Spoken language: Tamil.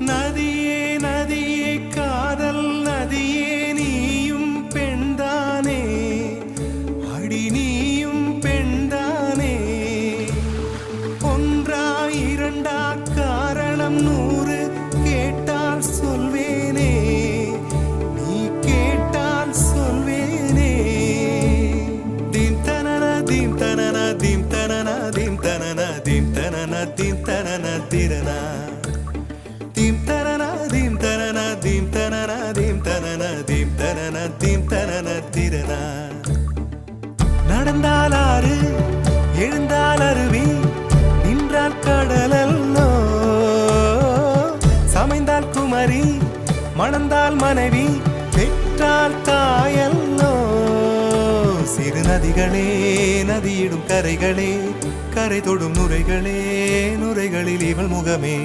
நதியே நதியே காதல் நதியே நீயும் பெண்தானே அடி நீயும் பெண்தானே ஒன்றா இரண்டா காரணம் 100 கேட்டால் சொல்வேனே நீ கேட்டால் சொல்வேனே தீம் தனன தீம் தனன தீம் தனன தீம் தனன தீம் தனன தீம் தனன திரனா தீம் தனன தீம் தனன தீம் தனன தீம் தனன தீம் தனன தீம் தனன திரனா நடந்தால் ஆறு எழுந்தால் அருவி நின்றால் கடலல்லோ சமைந்தால் குமரி மணந்தால் மனைவி பெற்றால் தாயல்லோ சிறு நதிகளே நதியிடும் கரைகளே கரை தொடும் நுரைகளே நுரைகளில் இவள் முகமே